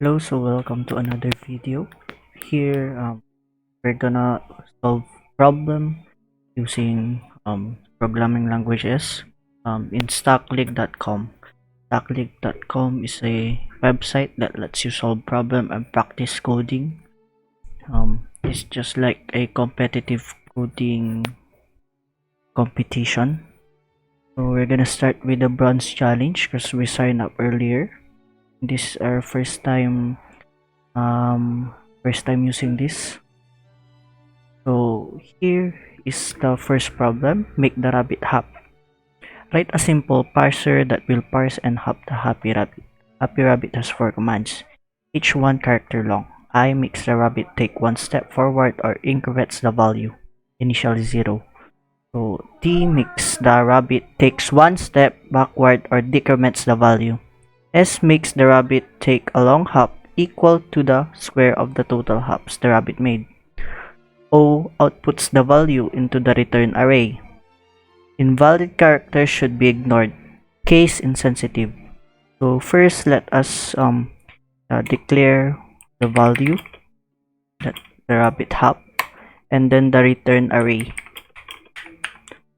Hello, so welcome to another video. Here, we're gonna solve problem using programming languages in StackLeague.com. StackLeague.com is a website that lets you solve problem and practice coding. It's just like a competitive coding competition. So we're gonna start with the bronze challenge because we signed up earlier. This is our first time using this. So here is the first problem. Make the rabbit hop. Write a simple parser that will parse and hop the happy rabbit. Happy rabbit has 4 commands, each 1 character long. I makes the rabbit take 1 step forward or increments the value, initially 0. So T makes the rabbit takes 1 step backward or decrements the value. S makes the rabbit take a long hop equal to the square of the total hops the rabbit made. O outputs the value into the return array. Invalid characters should be ignored. Case insensitive. So first let us declare the value that the rabbit hop and then the return array.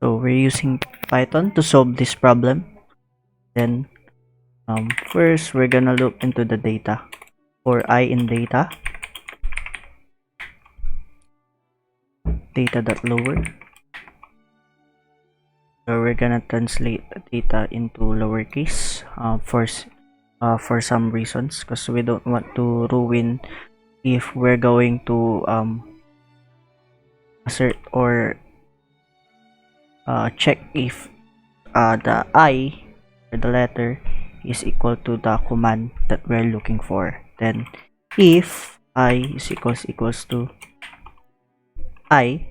So we're using Python to solve this problem. Then first we're gonna look into the data. For I in data.lower. So we're gonna translate data into lowercase for some reasons, because we don't want to ruin if we're going to assert or check if the I or the letter is equal to the command that we're looking for. Then if I is equals to I,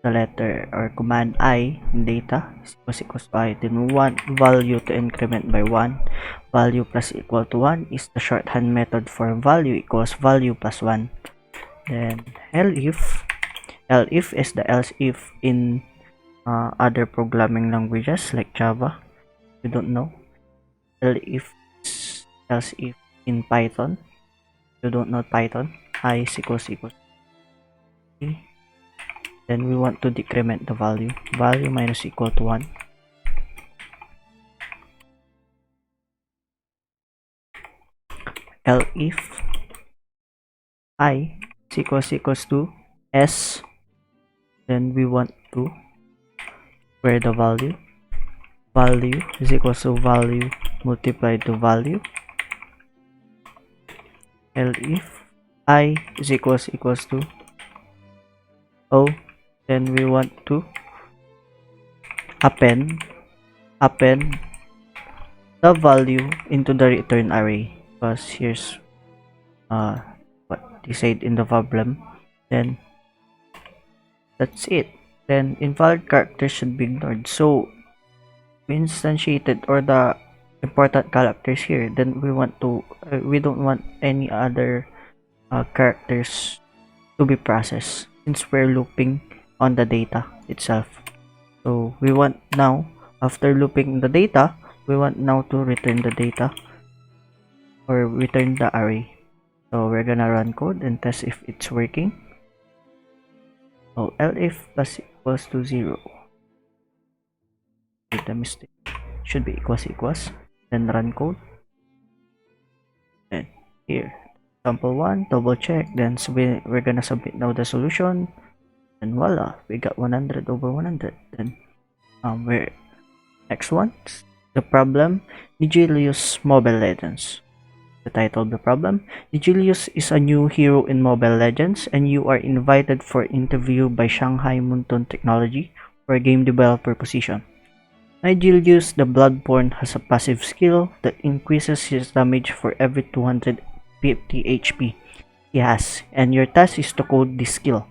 the letter or command I in data is equals to I, then we want value to increment by 1. Value plus equal to 1 is the shorthand method for value equals value plus 1. Then elif is the else if in other programming languages like Java. You don't know. Elif is else if in Python. You don't know Python. I is equals then we want to decrement the value minus equal to 1. Elif I is equals to s, then we want to square the value is equals to value multiplied to value. Elif I is equals to O, then we want to append the value into the return array, because here's what they said in the problem. Then that's it. Then invalid characters should be ignored. So we instantiated or the important characters here. Then we want to we don't want any other characters to be processed since we're looping on the data itself. So we want now, after looping the data, we want now to return the data or return the array. So we're gonna run code and test if it's working. So elif plus equals to 0. With the mistake, should be equals. Then run code. And here, sample 1, double check. Then we're gonna submit now the solution. And voila, we got 100 over 100. Then we're next one. The problem: Nigilius Mobile Legends. The title of the problem: Nigilius is a new hero in Mobile Legends, and you are invited for interview by Shanghai Munton Technology for a game developer position. Nigilius the Bloodborne has a passive skill that increases his damage for every 250 HP he has, and your task is to code this skill.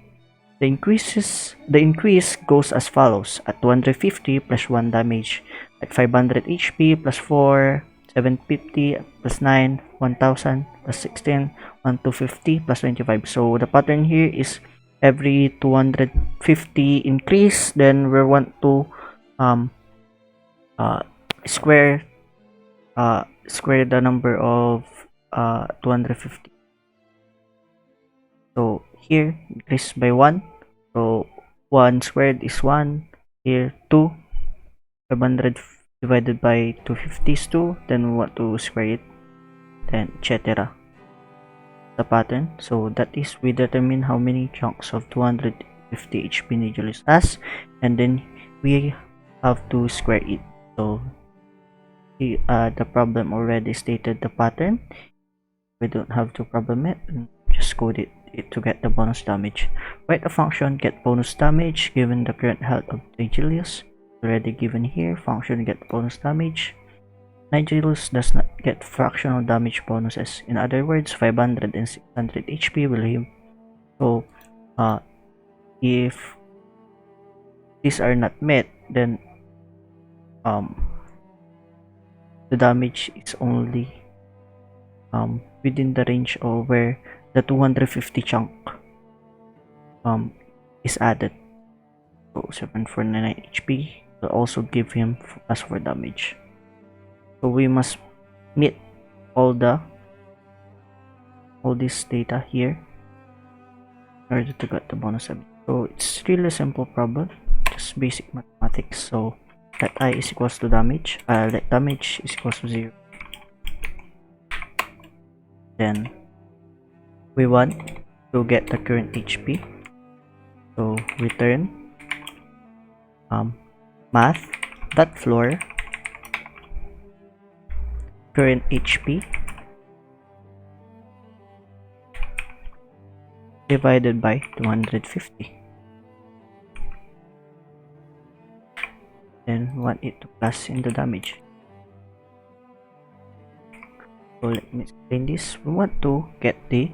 The increase goes as follows: at 250 plus 1 damage, at 500 HP plus 4, 750 plus 9, 1000 plus 16, 1250 plus 25. So the pattern here is every 250 increase, then we want to square square the number of 250. So here increase by 1. So 1 squared is 1. Here 2. 500 divided by 250 is 2. Then we want to square it. Then etc. The pattern. So that is, we determine how many chunks of 250 HP Nidulus has, and then we have to square it. So the problem already stated the pattern. We don't have to problem it, just code it to get the bonus damage. Write a function get bonus damage given the current health of Nigelius, already given here. Function get bonus damage. Nigelius does not get fractional damage bonuses. In other words, 500 and 600 HP will heal. So if these are not met, then the damage is only within the range of where the 250 chunk is added. So 749 HP will also give him +4 damage. So we must meet all this data here in order to get the bonus damage. So it's really a simple problem, just basic mathematics. So let I is equals to damage, let damage is equals to 0. Then we want to get the current HP. So return math.floor current HP divided by 250. Then we want it to pass in the damage. So let me explain this. We want to get the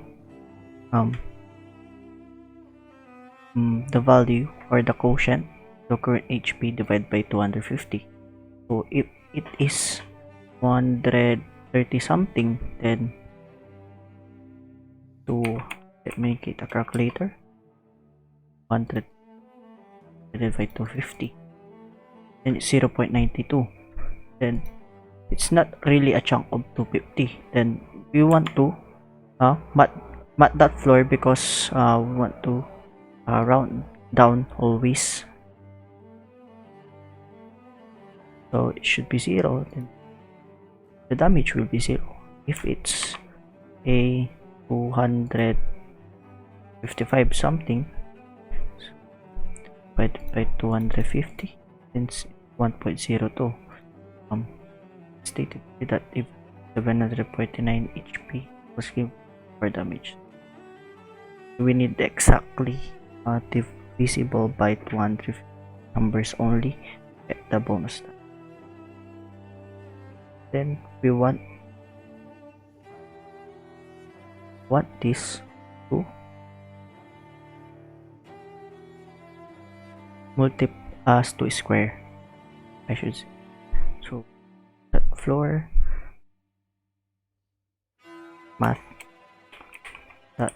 value or the quotient, the current HP divided by 250. So if it is 130 something, then let me get a calculator. 100 divided by 250, then it's 0.92. Then it's not really a chunk of 250. Then we want to mat that floor because we want to round down always. So it should be 0. Then the damage will be 0. If it's a 255 something divided by 250, then it's 1.02. Stated that if 749 HP was given for damage, we need exactly divisible by 250 numbers only to get the bonus. Then we want this to to square, I should say. So that floor math that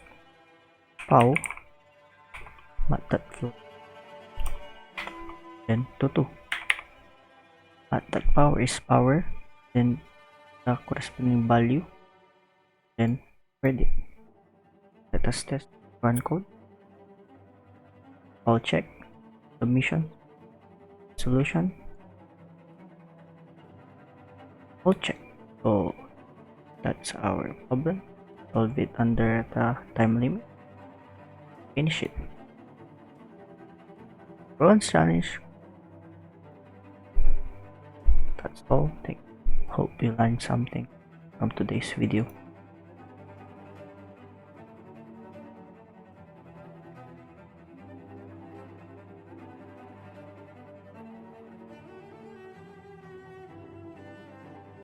pow math that floor, then to 2 math that power is power, then the corresponding value, then ready. Let us test, run code, all check, submission, solution, all check. So that's our problem. Solve it under the time limit, finish it, run challenge. That's all. Hope you learned something from today's video.